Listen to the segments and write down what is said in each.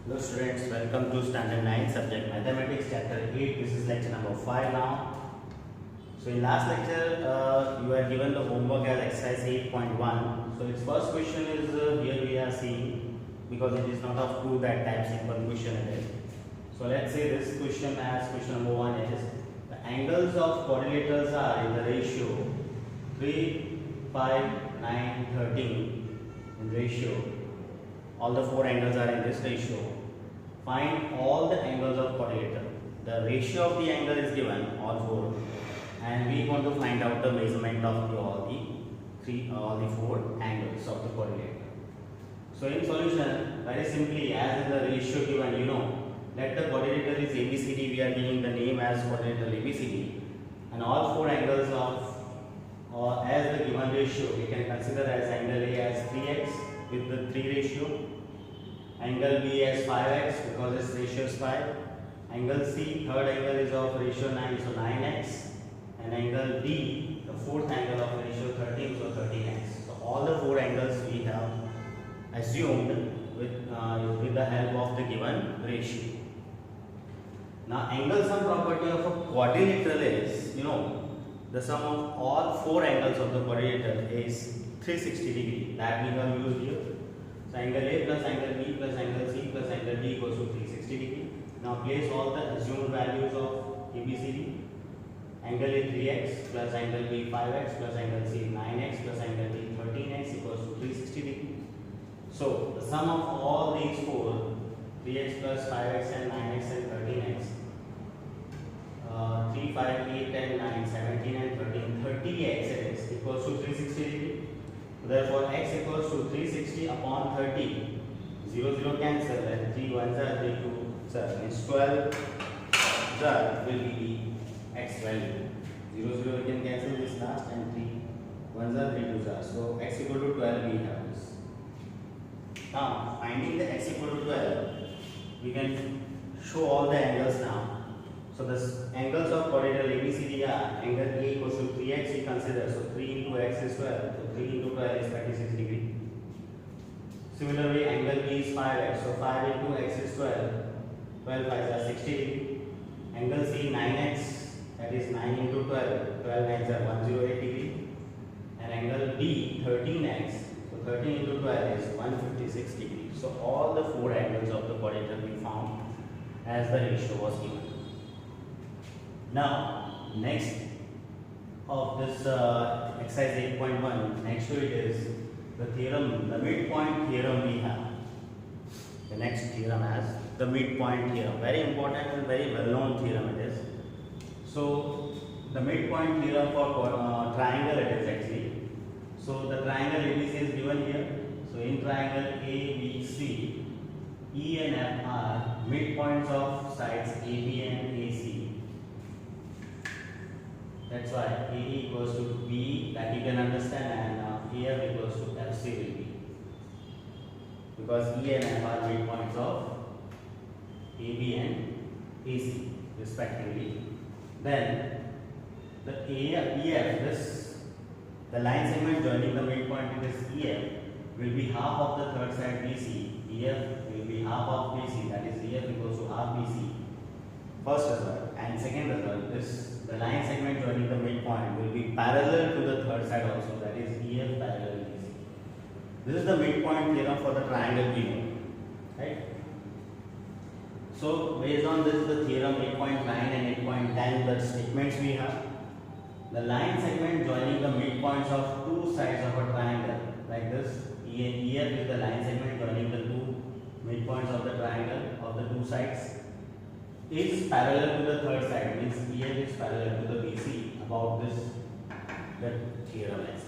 Hello students, welcome to standard 9 subject mathematics chapter 8. This is lecture number 5 now. So in last lecture you are given the homework as exercise 8.1. So its first question is here we are seeing, because it is not of two that type simple question it is. So let's say this question as question number 1 is the angles of quadrilaterals are in the ratio 3, 5, 9, 13 in ratio. All the four angles are in this ratio. Find all the angles of quadrilateral. The ratio of the angle is given, all four, and we want to find out the measurement of all the four angles of the quadrilateral. So in solution, very simply, as in the ratio given, let the quadrilateral is ABCD. We are giving the name as quadrilateral ABCD, and all four angles of as the given ratio we can consider as angle A as 3x with the 3 ratio, angle B as 5x because its ratio is 5, angle C, third angle is of ratio 9, so 9x, and angle D, the fourth angle of ratio 13, so 13x. So all the four angles we have assumed with the help of the given ratio. Now angle sum property of a quadrilateral is, the sum of all four angles of the quadrilateral is 360 degree. That we have used here. So angle A plus angle B plus angle C plus angle D equals to 360 degree. Now place all the assumed values of ABCD. Angle A 3x plus angle B 5x plus angle C 9x plus angle D 13x equals to 360 degree. So the sum of all these four, 3x plus 5x and 9x and 13x, 3, 5, 8 and 9, 17 and 13, 30x is equals to 360 degree. Therefore x equals to 360 upon 30, 0, 0 cancel, and 3 1s are 3 2s are, means 12 will be the x value. 0, 0 we can cancel this last, and 3 1s are 3 2s are. So x equal to 12 we have this. Now finding the x equal to 12, we can show all the angles now. So the angles of quadrilateral ABCD are angle A equals to 3x we consider. So 3 into x is 12. So 3 into 12 is 36 degree. Similarly, angle B is 5x. So 5 into x is 12. 12 5s are 60 degree. Angle C 9x, that is 9 into 12. 12 9s are 108 degree. And angle D 13x. So 13 into 12 is 156 degree. So all the four angles of the quadrilateral we found as the ratio was given. Now, next of this exercise 8.1, next to it is the theorem, the midpoint theorem we have. The next theorem as the midpoint theorem. Very important and very well known theorem it is. So, the midpoint theorem for triangle it is actually. So, the triangle ABC is given here. So, in triangle ABC, E and F are midpoints of sides AB and AC. That's why AE equals to B, that you can understand, and AF equals to FC will be. Because E and F are midpoints of AB and AC respectively. Then the EF, the line segment joining the midpoint with this EF will be half of the third side BC. EF will be half of BC, that is EF equals to half BC. First result, and second result, the line segment joining the midpoint will be parallel to the third side also, that is EF parallel BC. This is the midpoint theorem for the triangle we know, right? So based on this, the theorem 8.9 and 8.10, the statements we have. The line segment joining the midpoints of two sides of a triangle, like this, EF is the line segment joining the two midpoints of the triangle of the two sides, is parallel to the third side, means EF is parallel to the BC. About this, the theorem is.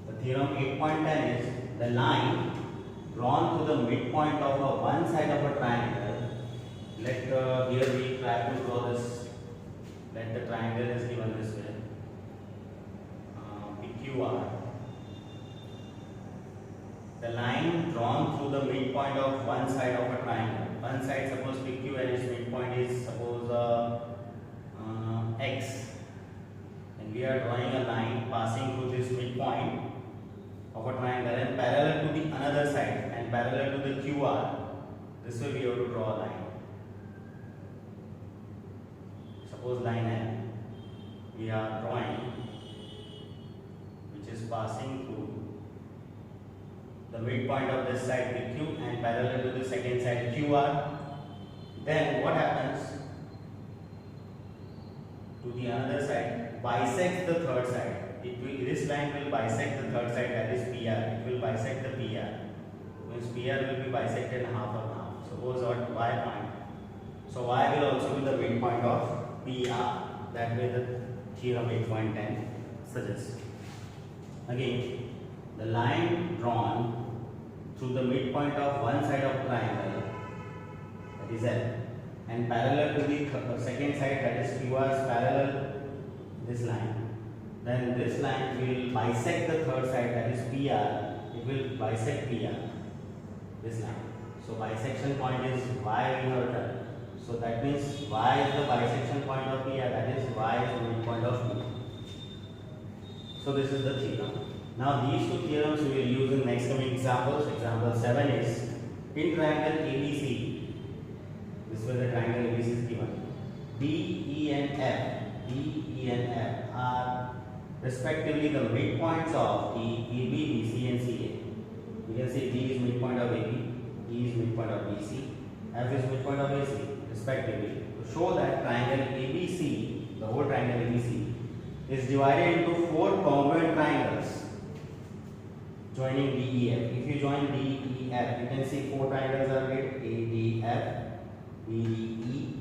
The theorem 8.10 is the line drawn to the midpoint of one side of a triangle. Here we try to draw this. Let the triangle is given this way. PQR. The line drawn through the midpoint of one side of a triangle. One side, suppose PQ and its midpoint is suppose X, and we are drawing a line passing through this midpoint of a triangle and parallel to the another side and parallel to the QR. this way we have to draw a line. Suppose line L we are drawing, which is passing through the midpoint of this side PQ and parallel to the second side QR. Then what happens to the another side? Bisects the third side. This line will bisect the third side, that is PR. It will bisect the PR. Means PR will be bisected half and half. Suppose at Y point. So Y will also be the midpoint of PR. That way the theorem 8.10 suggests. Again, the line drawn through the midpoint of one side of triangle, that is L, and parallel to the second side, that is QR, is parallel this line. Then this line will bisect the third side, that is PR. It will bisect PR, this line. So bisection point is Y we have done. So that means Y is the bisection point of PR, that is Y is the midpoint of P. So this is the theorem. Now these two theorems we will use in next coming examples. Example 7 is in triangle ABC. This way the triangle ABC is given. D, E and F. D, E and F are respectively the midpoints of E, AB, BC and CA. We can say D is midpoint of AB, E is midpoint of BC, F is midpoint of AC respectively. To show that triangle ABC, the whole triangle ABC, is divided into 4 congruent triangles joining DEF. If you join DEF, you can see 4 triangles are made: ADF, BDE,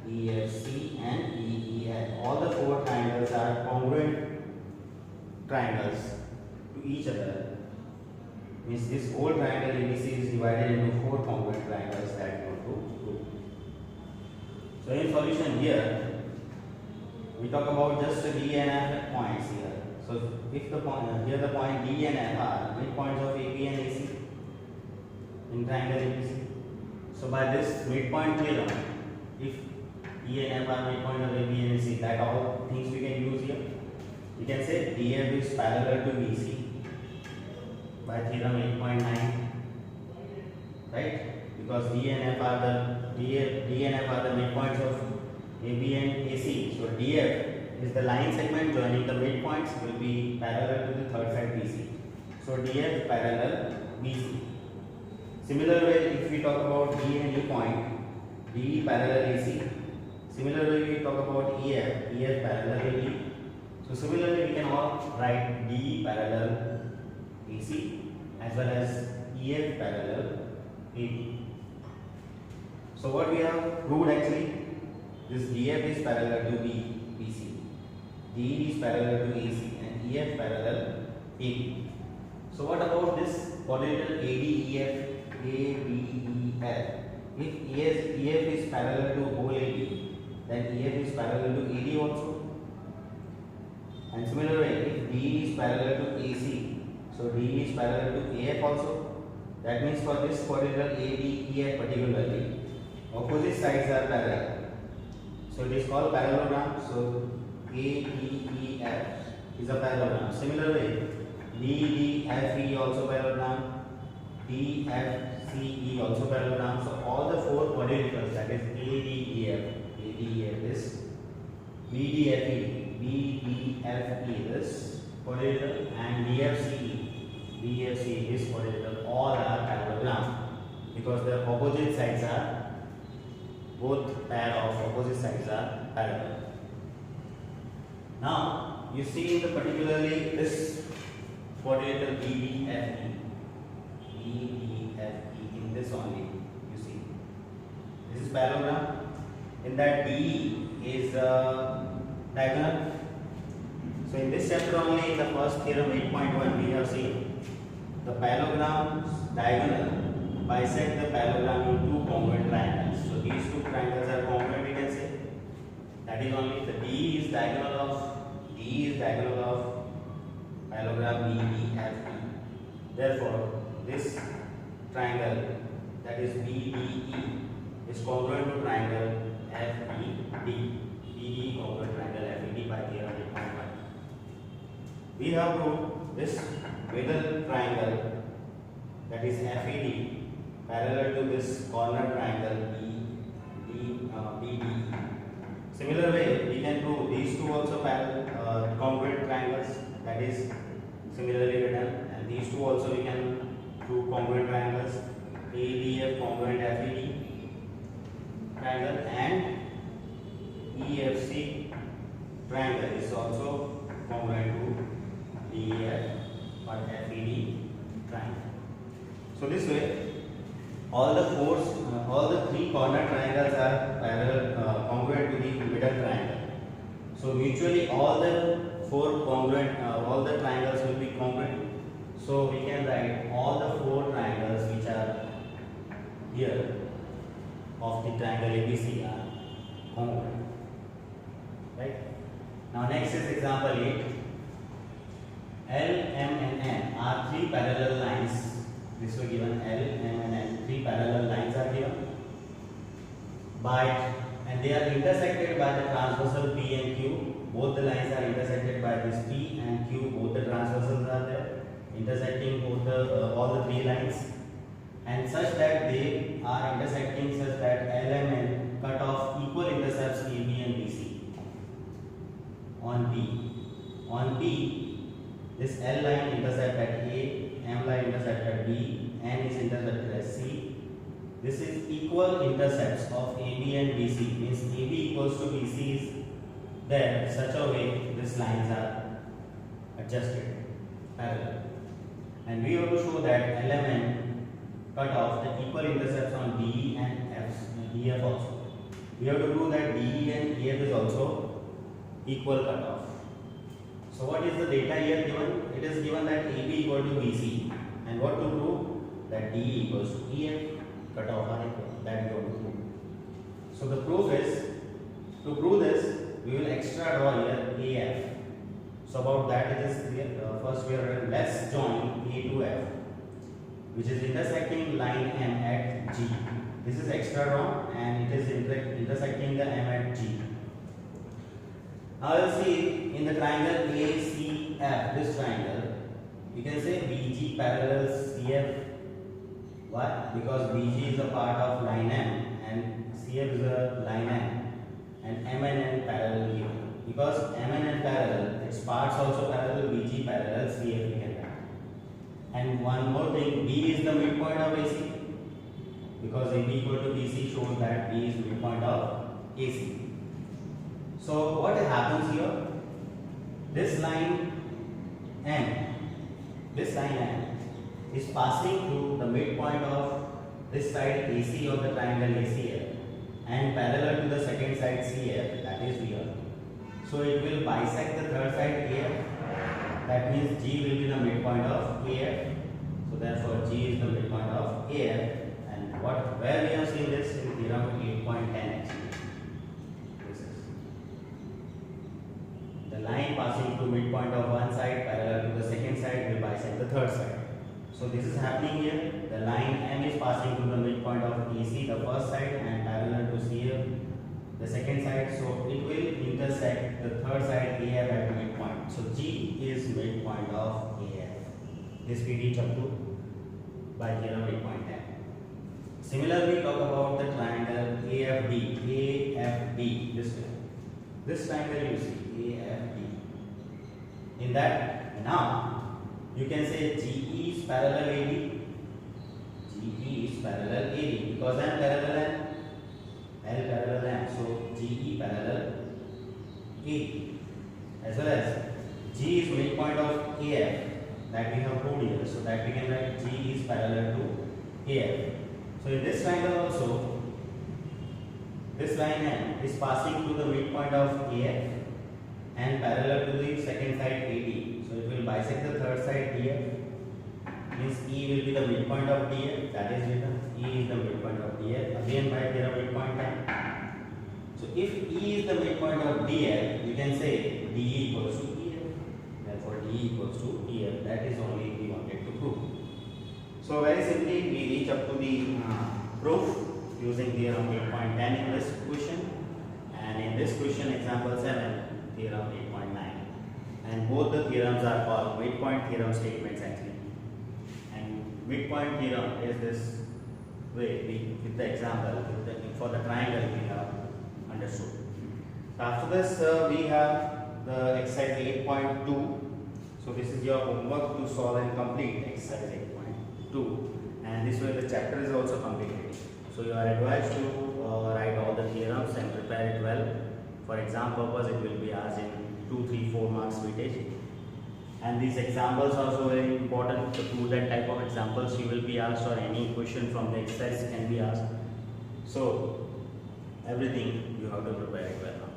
EFC and EEF. All the 4 triangles are congruent triangles to each other. Means this whole triangle ABC is divided into 4 congruent triangles that we want to prove. So in solution here, we talk about just the D and F points here. So if the point here the point D and F are midpoints of AB and AC in triangle ABC. So by this midpoint theorem, if D and F are midpoint of AB and AC, that all things we can use here. We can say DF is parallel to BC by theorem 8.9, right? Because D and F are the midpoints of AB and AC. So DF is the line segment joining the midpoints, will be parallel to the third side BC. So DF parallel BC. Similar way, if we talk about D and E point, DE parallel AC. Similarly, we talk about EF parallel AD. So similarly, we can all write DE parallel AC as well as EF parallel AD. So what we have proved actually, this DF is parallel to BC, DE is parallel to AC and EF parallel AD. So what about this polynomial ADEF, ABEF? If EF is parallel to whole AD, then EF is parallel to AD also. And similarly, if DE is parallel to AC, so DE is parallel to AF also. That means for this polynomial ADEF particularly, opposite sides are parallel. So it is called parallelogram. So ADEF is a parallelogram. Similarly, DDFE also parallelogram, DFCE also parallelogram. So all the 4 polynomials, that is ADEF is BDFE is polynomial and DFCE is polynomial. All are parallelogram because the opposite sides are, both pair of opposite sides are parallel. Now you see in the particularly this polynomial BDFE in this only, you see this is parallelogram. In that DE is diagonal. So in this chapter only, in the first theorem 8.1, we have seen the parallelograms diagonal bisect the parallelogram in 2 congruent triangles. So these 2 triangles are congruent, we can say. That is only the DE is diagonal of parallelogram BDFE. Therefore, this triangle, that is BDE, is congruent to triangle FED. BDE congruent triangle FED by theorem 8.1. We have proved this middle triangle, that is FED, parallel to this corner triangle BDE. Similar way, we can prove these two also parallel congruent triangles, that is similarly written, and these two also we can prove congruent triangles, ADF congruent FED triangle, and EFC triangle is also congruent to DEF or FED triangle. So this way, all the three corner triangles are parallel, congruent to the middle triangle. So mutually, all the four congruent, all the triangles will be congruent. So we can write all the four triangles which are here of the triangle ABC are congruent. Right? Now next is example 8. L, M and N are three parallel lines. This was given. L, M and N, three parallel lines are given. And they are intersected by the transversal P and Q. Both the lines are intersected by this P and Q. Both the transversals are there, intersecting all the three lines, and such that they are intersecting such that L, M, N cut off equal intercepts AB and BC. On B. On B, this L line intercept at A, M line intercept at B, N is intercepted at C. This is equal intercepts of AB and BC, means AB equals to BC is there such a way these lines are adjusted parallel. And we have to show that L, M, N cut off the equal intercepts on DE and EF also. We have to prove that DE and EF is also equal cutoff. So what is the data here given? It is given that AB equal to BC, and what to prove? That DE equals to EF, cutoff are equal. That we want to prove. So the proof is, to prove this, we will extra draw here AF. So about that it is clear. First we are let's join A to F, which is intersecting line M at G. This is extra drawn and it is intersecting the M at G. Now you will see in the triangle ACF, this triangle, you can say BG parallels CF. Why? Because BG is a part of line M and CF is a line M, and M and N parallel here. Because M and N parallel, its parts also parallel, BG parallels CF we can write. And one more thing, B is the midpoint of AC. Because AB equal to BC shows that B is midpoint of AC. So what happens here? This line N is passing through the midpoint of this side AC of the triangle ACF and parallel to the second side CF, that is here. So it will bisect the third side AF. That means G will be the midpoint of AF. So therefore G is the midpoint of AF. And where we have seen this in theorem 8.10 actually. The line passing through midpoint of one side parallel to the second side will bisect the third side. So this is happening here. The line M is passing through the midpoint of AC, the first side, and parallel to CF, the second side. So it will intersect the third side AF at midpoint. So G is midpoint of AF. This we reach up to by theorem 8.10. Similarly, talk about the triangle AFD. This way. This triangle you see AFD. In that, now you can say GE is parallel AD. GE is parallel AD because I am parallel M. L parallel M. So GE parallel AD. As well as G is midpoint of AF. That we have proved here. So that we can write G is parallel to AF. So in this triangle also, this line N is passing through the midpoint of AF and parallel to the second side AD. So it will bisect the third side DF. Means E will be the midpoint of DF. That is written. E is the midpoint of DF. Again by theorem midpoint time. So if E is the midpoint of DF, you can say DE equals to EF. Therefore DE equals to EF. That is only we wanted to prove. So very simply we reach up to the proof using theorem 8.10 in this question, and in this question example 7 theorem 8.9, and both the theorems are called midpoint theorem statements actually. And midpoint theorem is this way with the example for the triangle we have understood. So after this we have the exercise 8.2. So this is your homework to solve and complete exercise 8.2, and this way the chapter is also completed. So you are advised to write all the theorems and prepare it well. For exam purpose it will be asked in 2, 3, 4 marks weightage. And these examples are also very important. To do that type of examples you will be asked, or any question from the exercise can be asked. So everything you have to prepare it well.